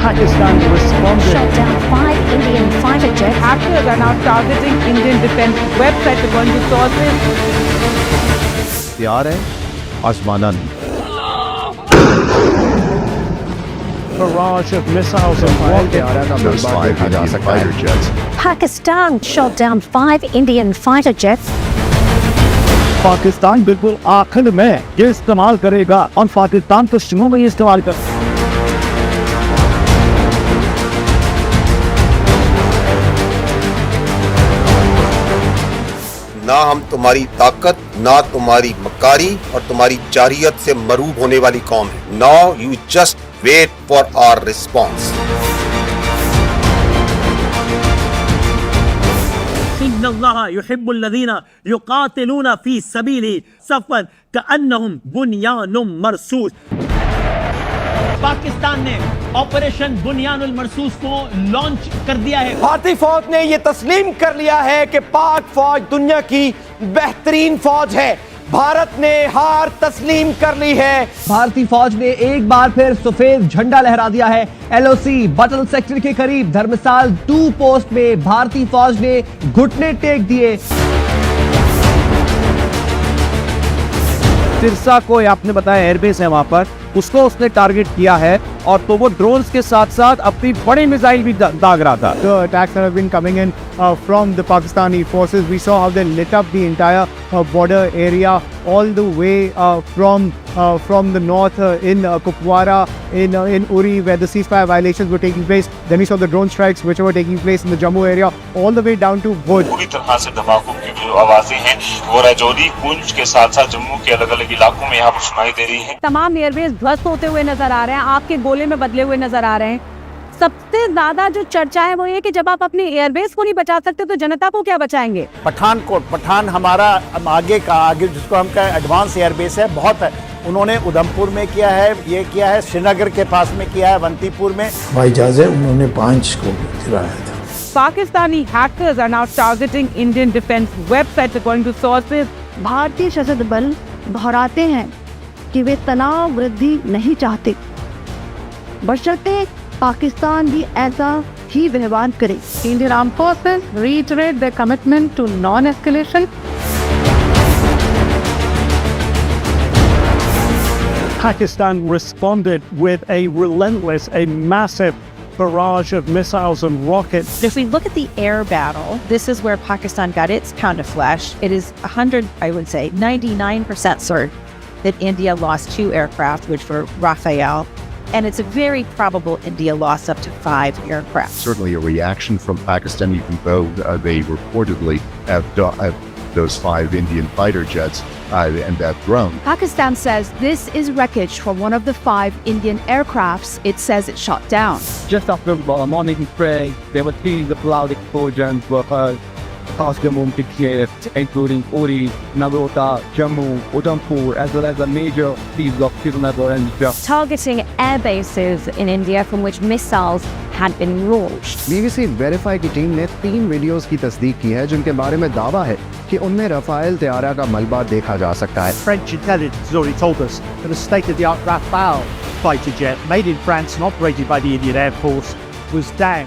Pakistan responded. Shot down 5 Indian fighter jets. Hackers are now targeting Indian defense websites according to sources. तैयार है आजमाना नहीं. Barrage of missiles and rockets. Those 5 Indian fighter jets. Pakistan shot down 5 Indian fighter jets. Pakistan बिल्कुल आखिर में ये इस्तेमाल करेगा और पाकिस्तान तो शुरू में ये इस्तेमाल कर. ना हम तुम्हारी ताकत, ना तुम्हारी मकारी और तुम्हारी जारियत से मरूब होने वाली कौम है. Now you just wait for our response. इन्नल्लाह युहिब्बुल्लज़ीना युक़ातिलूना फ़ी सबीलिही सफ़्फ़न कअन्नहुम बुनियानुम मरसूस. पाकिस्तान ने ऑपरेशन बुनियानुल मरसूस को लॉन्च कर दिया है. भारतीय फौज ने यह तस्लीम कर लिया है कि पाक फौज दुनिया की बेहतरीन फौज है. भारत ने हार तस्लीम कर ली है. भारतीय फौज ने एक बार फिर सफेद झंडा लहरा दिया है. एलओसी बटल सेक्टर के करीब धर्मसाल 2 पोस्ट में भारतीय फौज ने घुटने टेक दिए. तिरसा को आपने बताया एयरबेस है वहां पर, उसको उसने टारगेट किया है और तो वो ड्रोन्स के साथ साथ अपनी बड़ी मिसाइल भी दाग रहा था. The attacks that have been coming in from the Pakistani forces, we saw how they lit up the entire border area all the way from the north in Kupwara, in Uri, where the ceasefire violations were taking place. Then we saw the drone strikes which were taking place in the Jammu area, all the way down to Bhuj. पूरी तरह से धमाकों की जो आवाजें हैं वो राजौरी, पुंछ के साथ साथ जम्मू के अलग अलग इलाकों में यहाँ पर सुनाई दे रही है. तमाम एयरबेस ध्वस्त होते हुए नजर आ रहे हैं, आग के गोले में बदले हुए नजर आ रहे हैं. सबसे ज्यादा जो चर्चा है वो ये कि जब आप अपनी एयरबेस को नहीं बचा सकते तो जनता को क्या बचाएंगे. पठान हमारा आगे जिसको हम कहें एडवांस एयरबेस है, बहुत है. उन्होंने उधमपुर में किया है, ये किया है श्रीनगर के पास में किया है, अवंतीपुर में. भाई जाजे उन्होंने 5 को गिराया था. Pakistani hackers are now targeting Indian defense websites according to sources. भारतीय सशस्त्र बल दोहराते हैं कि वे तनाव वृद्धि नहीं चाहते, बशर्ते पाकिस्तान भी ऐसा ही व्यवहार करे. Indian Armed Forces reiterate their commitment to non-escalation. Pakistan responded with a relentless, a massive barrage of missiles and rockets. If we look at the air battle, this is where Pakistan got its pound of flesh. It is 99% certain that India lost 2 aircraft, which were Rafale. And it's very probable India lost up to 5 aircraft. Certainly a reaction from Pakistan, even though they reportedly have those 5 Indian fighter jets and that drone. Pakistan says this is wreckage from one of the 5 Indian aircrafts it says it shot down. Just after morning prayer, there were 3 loud explosions were heard across Jammu and Kashmir, including Uri, Nagota, Jammu, Udhampur, as well as a major cities of Srinagar and Jammu. Targeting air bases in India from which missiles had been launched. BBC verify की team ने 3 videos की तस्दीक की है जिनके बारे में दावा है कि उनमें रफाल तैयारा का मलबा देखा जा सकता है. French intelligence has already told us that a state-of-the-art Rafale fighter jet made in France and operated by the Indian Air Force was down.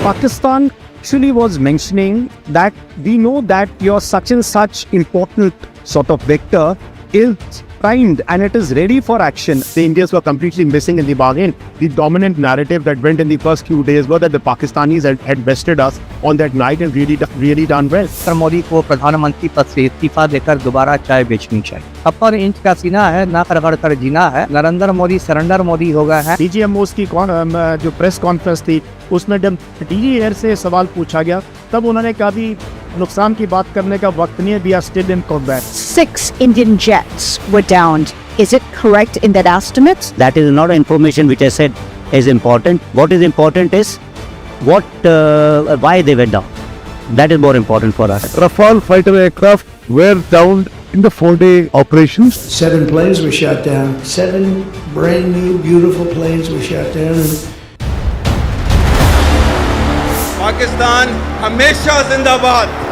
Pakistan actually was mentioning that we know that your such and such important sort of vector is primed and it is ready for action. The Indians were completely missing in the bargain. The dominant narrative that went in the first few days was that the Pakistanis had bested us on that night and really done well. Modi को प्रधानमंत्री पद से इस्तीफा देकर दोबारा चाय बेचनी चाहिए. अपर इंच का सीना है, ना कर कर जीना है. नरेंद्र मोदी सरेंडर मोदी हो गया है. DGMOs की जो प्रेस कॉन्फ्रेंस थी उसमें जब DG एयर से सवाल पूछा गया तब उन्होंने कहा भी नुकसान की बात करने का वक्त नहीं है. We are still in combat. 6 Indian jets were downed. Is it correct in that estimate? That is not information which I said is important. What is important is why they went down. That is more important for us. Rafale fighter aircraft were downed in the 4-day operations. 7 planes were shot down. 7 brand new, beautiful planes were shot down. Pakistan हमेशा जिंदाबाद।